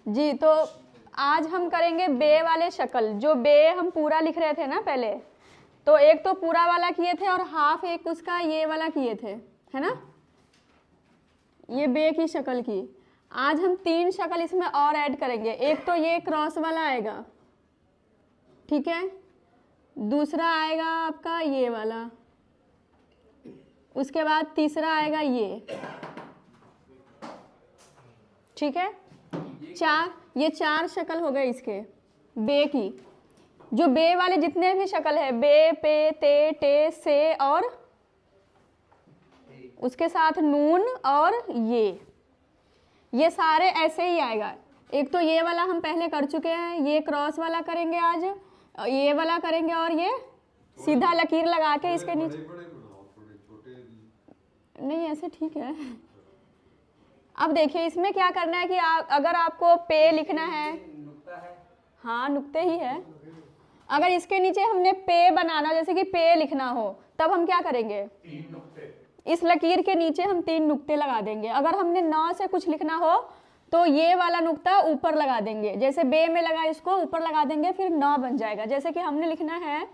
जी, तो आज हम करेंगे बे वाले शक्ल। जो बे हम पूरा लिख रहे थे ना पहले, तो एक तो पूरा वाला किए थे और हाफ एक उसका ये वाला किए थे, है ना, ये बे की शक्ल की। आज हम 3 शक्ल इसमें और ऐड करेंगे। एक तो ये क्रॉस वाला आएगा, ठीक है, दूसरा आएगा आपका ये वाला, उसके बाद तीसरा आएगा ये, ठीक है। ये 4 शक्ल हो गए इसके बे की। जो बे वाले जितने भी शक्ल है, बे, पे, ते, टे, से और उसके साथ नून और ये सारे ऐसे ही आएगा। एक तो ये वाला हम पहले कर चुके हैं, ये क्रॉस वाला करेंगे आज, ये वाला करेंगे और ये सीधा लकीर लगा के इसके नीचे। नहीं, ऐसे ठीक है। अब देखिए इसमें क्या करना है कि अगर आपको पे लिखना है, हाँ नुक्ते ही है। अगर इसके नीचे हमने पे बनाना, जैसे कि पे लिखना हो, तब हम क्या करेंगे, इस लकीर के नीचे हम 3 नुक्ते लगा देंगे। अगर हमने 9 से कुछ लिखना हो तो ये वाला नुक्ता ऊपर लगा देंगे, जैसे बे में लगा इसको ऊपर लगा देंगे, फिर 9 बन जाएगा। जैसे कि हमने लिखना है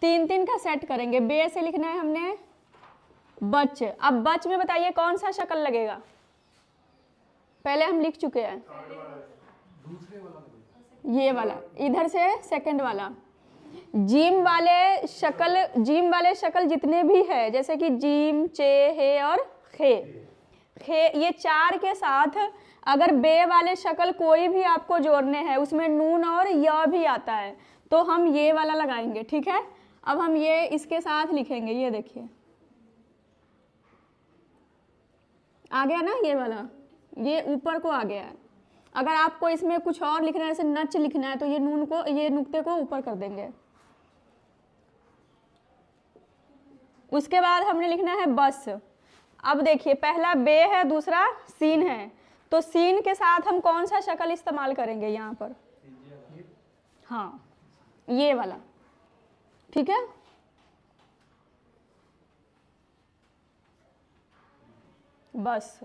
3-3 का सेट करेंगे। बे से लिखना है हमने बच। अब बच में बताइए कौन सा शक्ल लगेगा, पहले हम लिख चुके हैं ये वाला, इधर से सेकंड वाला। जीम वाले शक्ल जितने भी है, जैसे कि जीम, चे, हे और खे, ये 4 के साथ अगर बे वाले शक्ल कोई भी आपको जोड़ने हैं, उसमें नून और य भी आता है, तो हम ये वाला लगाएंगे, ठीक है। अब हम ये इसके साथ लिखेंगे, ये देखिए आ गया ना, ये वाला, ये ऊपर को आ गया है। अगर आपको इसमें कुछ और लिखना है, जैसे नच लिखना है, तो ये नून को, ये नुक्ते को ऊपर कर देंगे। उसके बाद हमने लिखना है बस। अब देखिए पहला बे है, दूसरा सीन है, तो सीन के साथ हम कौन सा शक्ल इस्तेमाल करेंगे यहाँ पर, हाँ ये वाला, ठीक है। बस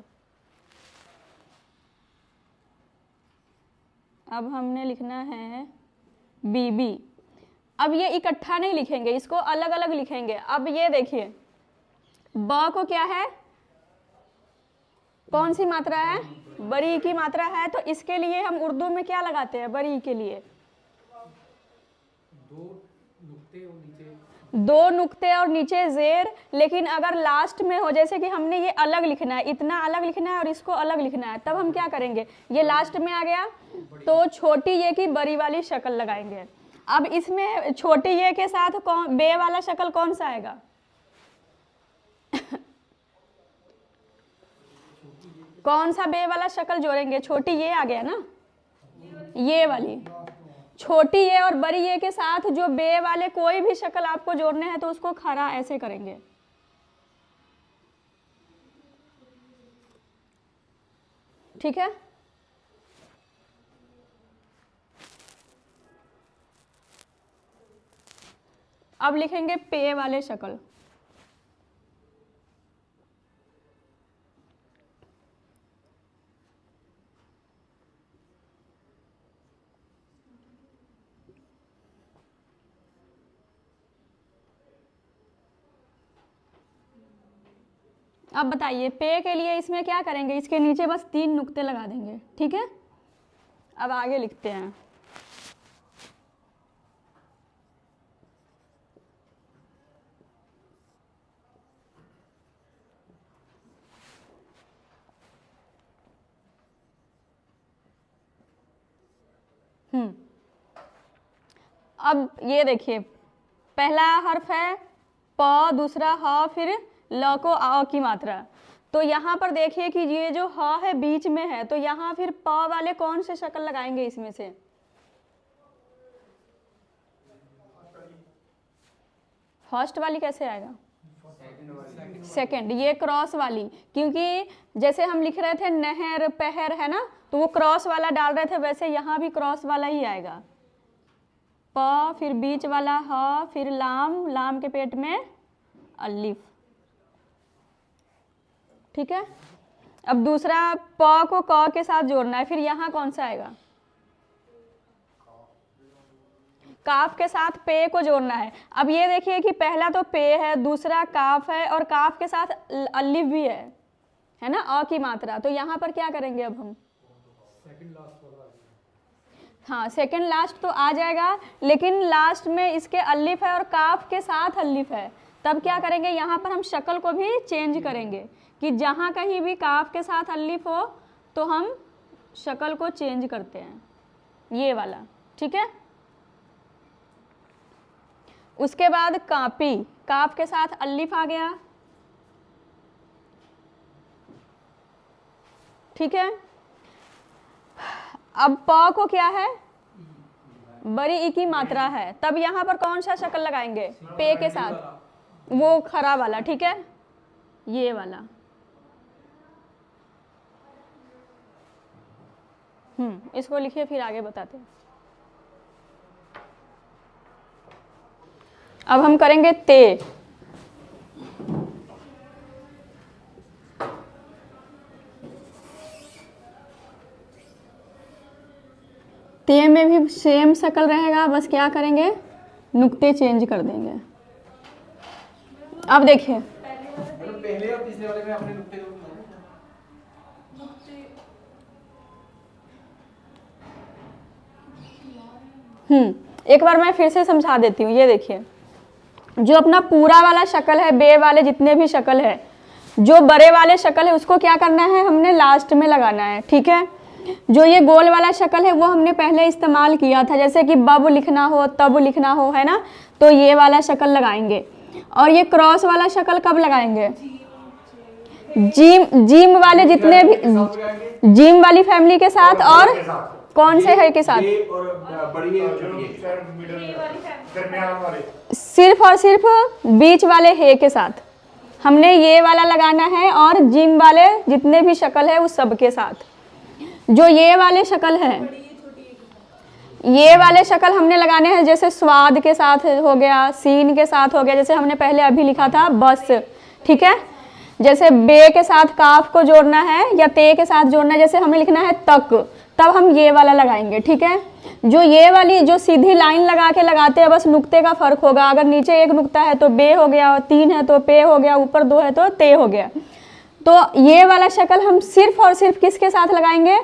अब हमने लिखना है बीबी। अब ये इकट्ठा नहीं लिखेंगे, इसको अलग अलग लिखेंगे। अब ये देखिए ब को क्या है, कौन सी मात्रा है, बड़ी की मात्रा है, तो इसके लिए हम उर्दू में क्या लगाते हैं, बड़ी के लिए 2 नुक्ते और नीचे जेर। लेकिन अगर लास्ट में हो, जैसे कि हमने ये अलग लिखना है, इतना अलग लिखना है और इसको अलग लिखना है, तब हम क्या करेंगे, ये लास्ट में आ गया तो छोटी ये की बड़ी वाली शक्ल लगाएंगे। अब इसमें छोटी ये के साथ कौन बे वाला शक्ल कौन सा आएगा कौन सा बे वाला शक्ल जोड़ेंगे, छोटी ये आ गया ना, ये वाली छोटी ये और बड़ी ये के साथ जो बे वाले कोई भी शक्ल आपको जोड़ने हैं, तो उसको खड़ा ऐसे करेंगे, ठीक है। अब लिखेंगे पे वाले शक्ल। अब बताइए पे के लिए इसमें क्या करेंगे, इसके नीचे बस 3 नुक्ते लगा देंगे, ठीक है। अब आगे लिखते हैं। अब ये देखिए पहला हर्फ है प, दूसरा ह, फिर ल को आ की मात्रा। तो यहाँ पर देखिए कि ये जो ह है बीच में है, तो यहाँ फिर प वाले कौन से शक्ल लगाएंगे इसमें से, फर्स्ट वाली कैसे आएगा, सेकंड, ये क्रॉस वाली, क्योंकि जैसे हम लिख रहे थे नहर पहर है ना, तो वो क्रॉस वाला डाल रहे थे, वैसे यहाँ भी क्रॉस वाला ही आएगा। प, फिर बीच वाला ह, फिर लाम, लाम के पेट में अलिफ, ठीक है। अब दूसरा प को क के साथ जोड़ना है, फिर यहाँ कौन सा आएगा? काफ के साथ पे को जोड़ना है। अब ये देखिए कि पहला तो पे है, दूसरा काफ है और काफ के साथ अलिफ भी है ना, अ की मात्रा। तो यहाँ पर क्या करेंगे अब हम? हाँ, सेकंड लास्ट तो आ जाएगा, लेकिन लास्ट में इसके अलिफ है और काफ के साथ अलिफ है। तब क्या करेंगे, यहाँ पर हम शक्ल को भी चेंज करेंगे कि जहाँ कहीं भी काफ के साथ अलिफ हो तो हम शक्ल को चेंज करते हैं, ये वाला, ठीक है। उसके बाद कापी, काफ के साथ अलिफ आ गया, ठीक है। अब प को क्या है? बड़ी ई की मात्रा है, तब यहाँ पर कौन सा शक्ल लगाएंगे? पे के साथ, वो खरा वाला, ठीक है, ये वाला। इसको लिखिए, फिर आगे बताते हैं। अब हम करेंगे ते। ते में भी सेम शक्ल रहेगा, बस क्या करेंगे, नुक्ते चेंज कर देंगे। अब देखिए, पहले और तीसरे वाले में आपने नुक्ते एक बार मैं फिर से समझा देती हूँ। ये देखिए, जो अपना पूरा वाला शक्ल है, बे वाले जितने भी शक्ल है, जो बड़े वाले शक्ल है उसको क्या करना है, हमने लास्ट में लगाना है, ठीक है। जो ये गोल वाला शक्ल है वो हमने पहले इस्तेमाल किया था, जैसे कि बब लिखना हो, तब लिखना हो, है ना, तो ये वाला शक्ल लगाएंगे। और ये क्रॉस वाला शक्ल कब लगाएंगे? जीम वाले जितने भी, जीम वाली फैमिली के साथ, और कौन से है के साथ? सिर्फ और सिर्फ बीच वाले हे के साथ हमने ये वाला लगाना है, और जिम वाले जितने भी शक्ल है उस सब के साथ। जो ये वाले शक्ल है, ये वाले शक्ल हमने लगाने हैं, जैसे स्वाद के साथ हो गया, सीन के साथ हो गया, जैसे हमने पहले अभी लिखा था बस, ठीक है। जैसे बे के साथ काफ को जोड़ना है या ते के साथ जोड़ना है, जैसे हमें लिखना है तक, तब हम ये वाला लगाएंगे, ठीक है। जो ये वाली जो सीधी लाइन लगा के लगाते हैं, बस नुक्ते का फर्क होगा। अगर नीचे एक नुक्ता है तो बे हो गया, और 3 है तो पे हो गया, ऊपर 2 है तो ते हो गया। तो ये वाला शक्ल हम सिर्फ और सिर्फ किसके साथ लगाएंगे?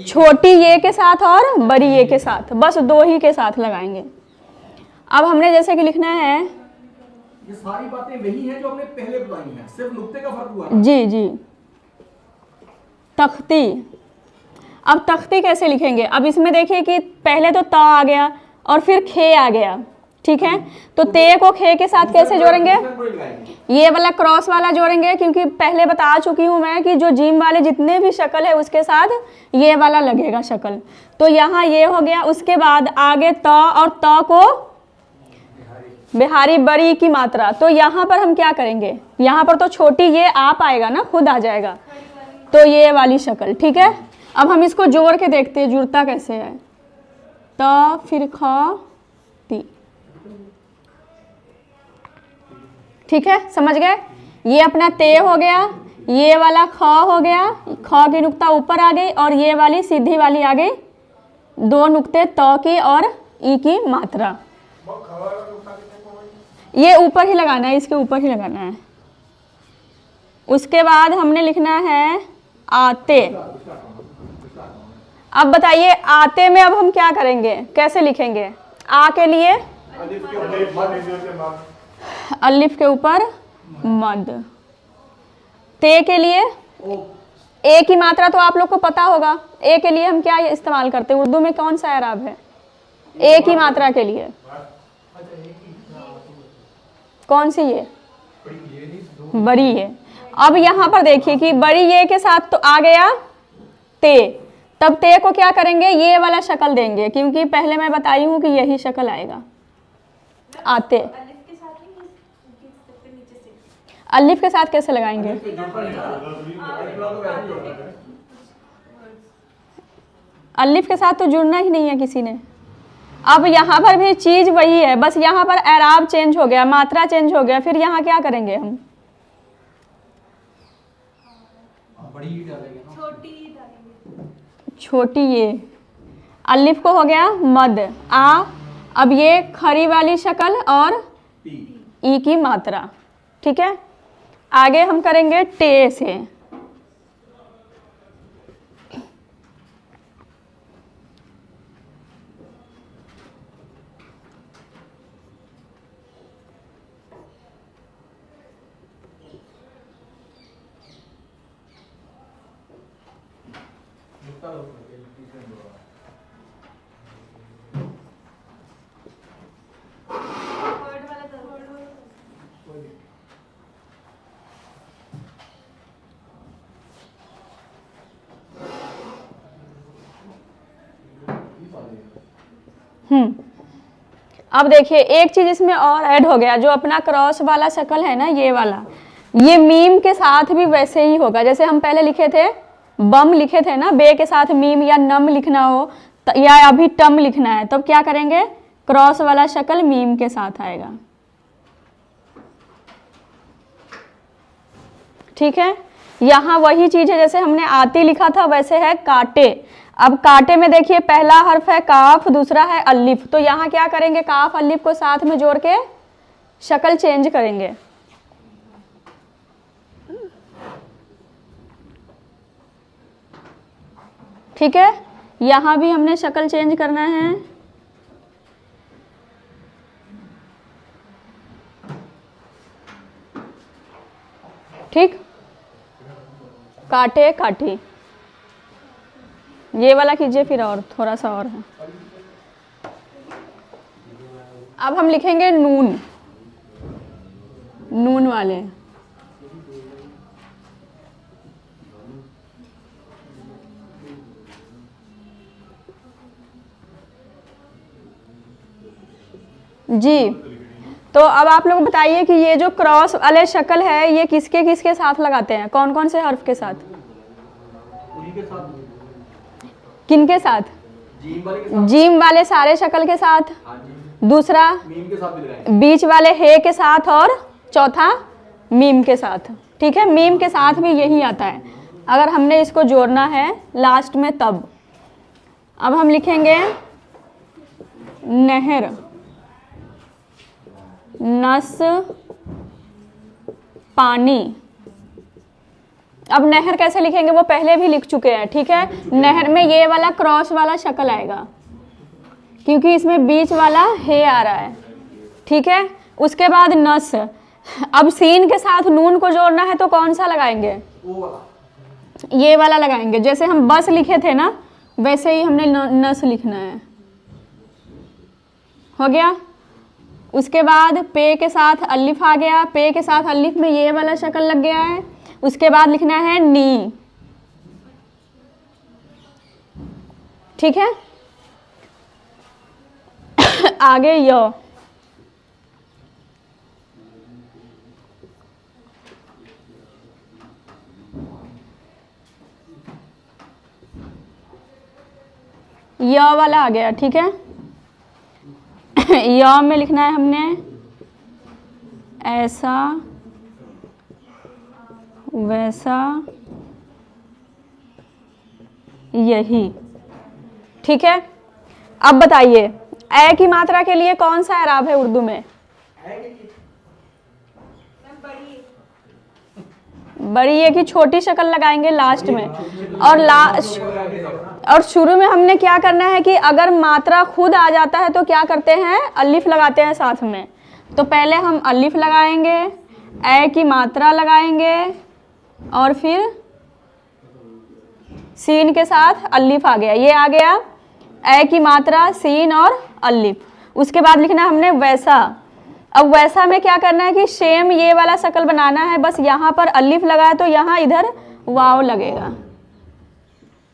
छोटी ये के साथ और बड़ी ये के साथ, बस 2 ही के साथ लगाएंगे। अब हमने जैसे कि लिखना है, ये सारी बातें वही हैं जो हमने पहले बताई हैं, सिर्फ नुक्ते का फर्क हुआ। जी जी, तख्ती। अब तख्ती कैसे लिखेंगे? अब इसमें देखिए कि पहले तो ता आ गया और फिर खे आ गया, ठीक है। तो ते को खे के साथ कैसे जोड़ेंगे? ये वाला क्रॉस वाला जोड़ेंगे, क्योंकि पहले बता चुकी हूँ मैं कि जो जिम वाले जितने भी शक्ल है उसके साथ ये वाला लगेगा शक्ल। तो यहाँ ये हो गया। उसके बाद आगे त, और त को बिहारी बड़ी की मात्रा। तो यहाँ पर हम क्या करेंगे? यहाँ पर तो छोटी ये आप आएगा ना, खुद आ जाएगा, तो ये वाली शक्ल, ठीक है। अब हम इसको जोड़ के देखते हैं जुड़ता कैसे है। त फिर ख ती, ठीक है, समझ गए। ये अपना ते हो गया, ये वाला ख हो गया, ख की नुक्ता ऊपर आ गई, और ये वाली सीधी वाली आ गई, 2 नुक्ते त की और ई की मात्रा। ये ऊपर ही लगाना है, इसके ऊपर ही लगाना है। उसके बाद हमने लिखना है आते। अब बताइए आते में अब हम क्या करेंगे, कैसे लिखेंगे? आ के लिए अलिफ के ऊपर मद, ते के लिए ए की मात्रा तो आप लोग को पता होगा। ए के लिए हम क्या इस्तेमाल करते हैं? उर्दू में कौन सा एराब है ए की मात्रा के लिए? कौन सी? ये बड़ी ये। अब यहाँ पर देखिए कि बड़ी ये के साथ तो आ गया ते, तब ते को क्या करेंगे? ये वाला शक्ल देंगे, क्योंकि पहले मैं बताई हूँ कि यही शक्ल आएगा आते। अलिफ के साथ कैसे लगाएंगे? अलिफ के साथ तो जुड़ना ही नहीं है किसी ने। अब यहाँ पर भी चीज वही है, बस यहाँ पर एराब चेंज हो गया, मात्रा चेंज हो गया। फिर यहाँ क्या करेंगे हम? बड़ी ही डालेंगे ना, छोटी ही डालेंगे। छोटी ये अलिफ को हो गया मद आ। अब ये खरी वाली शक्ल और पी। ई की मात्रा। ठीक है, आगे हम करेंगे टे से। वर्ड वाला दर्द। अब देखिए एक चीज इसमें और ऐड हो गया, जो अपना क्रॉस वाला शक्ल है ना, ये वाला, ये मीम के साथ भी वैसे ही होगा। जैसे हम पहले लिखे थे बम लिखे थे ना, बे के साथ मीम या नम लिखना हो या अभी टम लिखना है, तब क्या करेंगे, क्रॉस वाला शक्ल मीम के साथ आएगा। ठीक है, यहाँ वही चीज है, जैसे हमने आती लिखा था वैसे है काटे। अब काटे में देखिए पहला हर्फ है काफ, दूसरा है अलिफ, तो यहाँ क्या करेंगे, काफ अलिफ को साथ में जोड़ के शक्ल चेंज करेंगे। ठीक है, यहाँ भी हमने शक्ल चेंज करना है। ठीक, काटे काटी, ये वाला कीजिए, फिर और थोड़ा सा और है। अब हम लिखेंगे नून, नून वाले। जी, तो अब आप लोग बताइए कि ये जो क्रॉस वाले शक्ल है ये किसके किसके साथ लगाते हैं, कौन कौन से हर्फ के साथ, उन्हीं के साथ, किनके साथ, जीम वाले के साथ, जीम वाले सारे शक्ल के साथ, हाँ जी, दूसरा मीम के साथ भी लगाएंगे, बीच वाले हे के साथ, और चौथा मीम के साथ। ठीक है, मीम के साथ भी यही आता है अगर हमने इसको जोड़ना है लास्ट में तब। अब हम लिखेंगे नहर, नस, पानी। अब नहर कैसे लिखेंगे वो पहले भी लिख चुके हैं। ठीक है, नहर में ये वाला क्रॉस वाला शक्ल आएगा क्योंकि इसमें बीच वाला हे आ रहा है। ठीक है, उसके बाद नस। अब सीन के साथ नून को जोड़ना है तो कौन सा लगाएंगे, वो वाला, ये वाला लगाएंगे। जैसे हम बस लिखे थे ना वैसे ही हमने नस लिखना है। हो गया, उसके बाद पे के साथ अलिफ आ गया, पे के साथ अलिफ में ये वाला शक्ल लग गया है। उसके बाद लिखना है नी। ठीक है, आगे य, य वाला आ गया। ठीक है, य में लिखना है हमने ऐसा, वैसा, यही। ठीक है, अब बताइए ए की मात्रा के लिए कौन सा एराब है उर्दू में, बड़ी ए की छोटी शक्ल लगाएंगे लास्ट में, और शुरू में हमने क्या करना है कि अगर मात्रा खुद आ जाता है तो क्या करते हैं, अलिफ लगाते हैं साथ में। तो पहले हम अलिफ लगाएंगे, ए की मात्रा लगाएंगे, और फिर सीन के साथ अलिफ आ गया, ये आ गया ए की मात्रा, सीन और अलिफ। उसके बाद लिखना हमने वैसा। अब वैसा में क्या करना है कि सेम ये वाला शक्ल बनाना है, बस यहाँ पर अलिफ लगाए तो यहाँ इधर वाव लगेगा,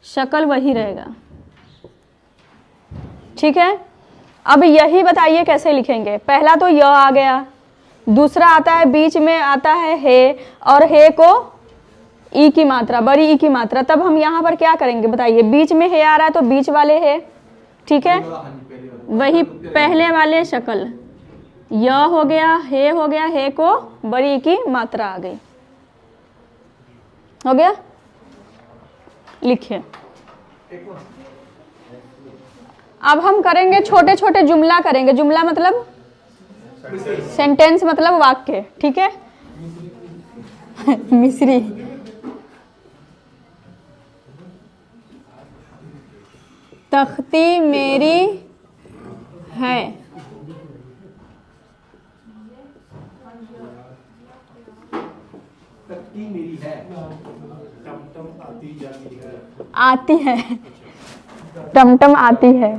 शक्ल वही रहेगा। ठीक है, अब यही बताइए कैसे लिखेंगे। पहला तो य आ गया, दूसरा आता है बीच में आता है हे, और हे को ई की मात्रा, बड़ी ई की मात्रा। तब हम यहाँ पर क्या करेंगे बताइए, बीच में हे आ रहा है तो बीच वाले हे। ठीक है, वही पहले वाले शक्ल, य हो गया, हे को बड़ी ई की मात्रा आ गई। हो गया, लिखिए। एक बार अब हम करेंगे छोटे छोटे जुमला करेंगे। जुमला मतलब सेंटेंस मतलब वाक्य, ठीक है। मिस्री। तख्ती मेरी है। तख्ती मेरी है। आती है। टमटम आती है।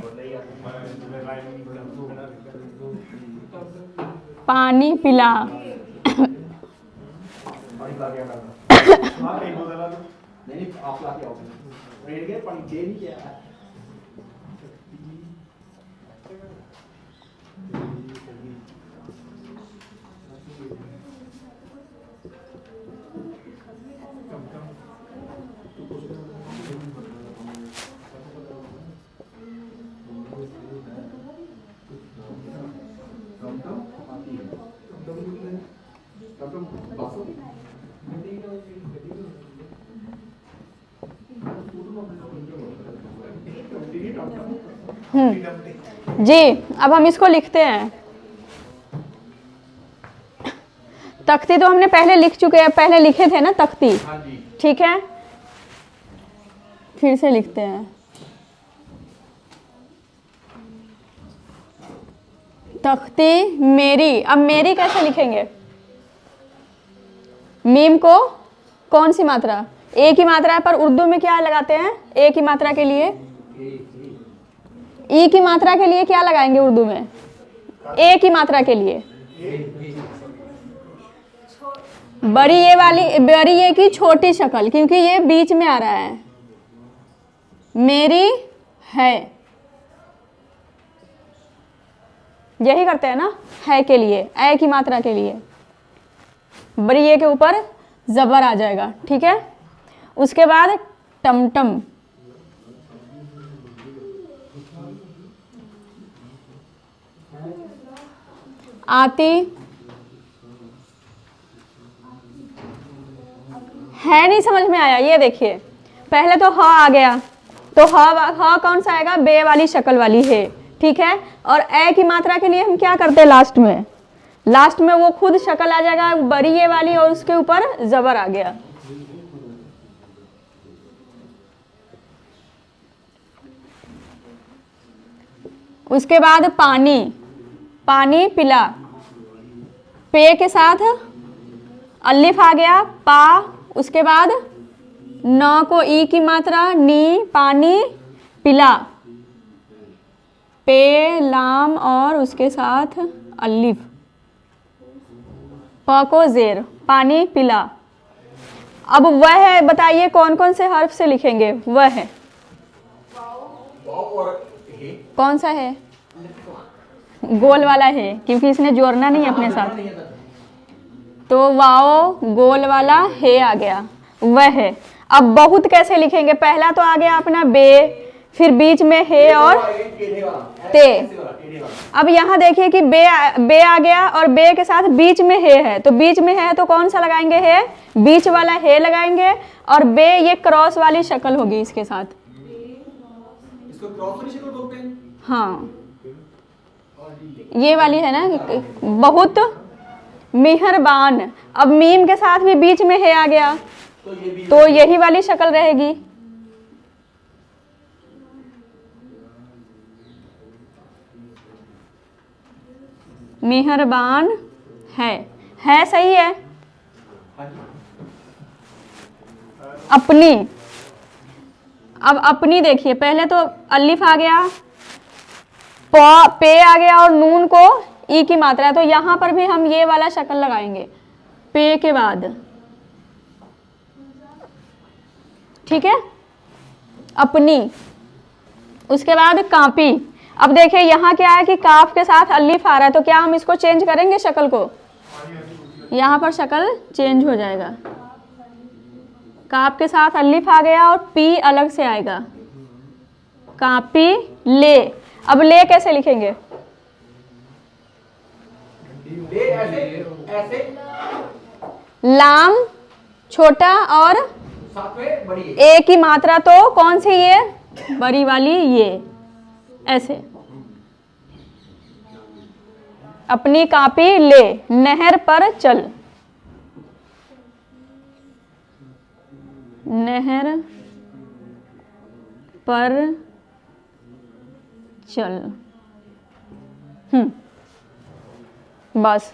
पानी पिला। पानी ला के आना। नहीं आप ला के आओ। रेड के पानी दे नहीं किया। जी, अब हम इसको लिखते हैं। तख्ती तो हमने पहले लिख चुके हैं, पहले लिखे थे ना तख्ती, हाँ जी। ठीक है। फिर से लिखते हैं। तख्ती मेरी। अब मेरी कैसे लिखेंगे? मीम को कौन सी मात्रा? ए की मात्रा है, पर उर्दू में क्या लगाते हैं? ए की मात्रा के लिए ई की मात्रा के लिए क्या लगाएंगे उर्दू में? ए की मात्रा के लिए बड़ी ए वाली, बड़ी ए की छोटी शक्ल, क्योंकि ये बीच में आ रहा है। मेरी है, यही करते हैं ना, है के लिए, ए की मात्रा के लिए बड़ी ए के ऊपर जबर आ जाएगा, ठीक है। उसके बाद टमटम, आती है। नहीं समझ में आया? ये देखिए, पहले तो ह आ गया, तो ह कौन सा आएगा? बे वाली शक्ल वाली है, ठीक है। और ए की मात्रा के लिए हम क्या करते हैं? लास्ट में वो खुद शक्ल आ जाएगा बड़ी ए वाली, और उसके ऊपर जबर आ गया। उसके बाद पानी, पानी पिला, पे के साथ अलिफ आ गया, पा। उसके बाद न को ई की मात्रा, नी, पानी पिला, पे लाम और उसके साथ अलिफ, प को जेर, पानी पिला। अब वह है, बताइए कौन कौन से हर्फ से लिखेंगे? वह है कौन सा है? गोल वाला है, क्योंकि इसने जोड़ना नहीं अपने साथ, तो वाओ गोल वाला है आ गया, वह है। अब बहुत कैसे लिखेंगे? पहला तो आ गया अपना बे, फिर बीच में है और ते। अब यहाँ देखिए कि बे आ गया और बे के साथ बीच में है, तो बीच में है तो कौन सा लगाएंगे? है, बीच वाला है लगाएंगे, और बे ये क्रॉस वाली शक्ल होगी इसके साथ। इसको क्रॉस वाली शक्ल बोलते हैं। हाँ, ये वाली है ना, बहुत मेहरबान। अब मीम के साथ भी बीच में है आ गया, तो यही वाली शक्ल रहेगी। मेहरबान है सही है। अपनी, अब अपनी देखिए, पहले तो अलिफ आ गया, पे आ गया, और नून को ई की मात्रा है, तो यहां पर भी हम ये वाला शक्ल लगाएंगे पे के बाद, ठीक है। अपनी। उसके बाद कापी। अब देखिए यहाँ क्या है कि काफ के साथ अलिफ आ रहा है, तो क्या हम इसको चेंज करेंगे शक्ल को? यहाँ पर शक्ल चेंज हो जाएगा, काफ के साथ अलिफ आ गया और पी अलग से आएगा, कापी ले। अब ले कैसे लिखेंगे? ले ऐसे ऐसे, लाम छोटा और सातवें बड़ी ए। ए की मात्रा तो कौन सी ये बड़ी वाली ये ऐसे। अपनी कॉपी ले नहर पर चल, नहर पर चल। बस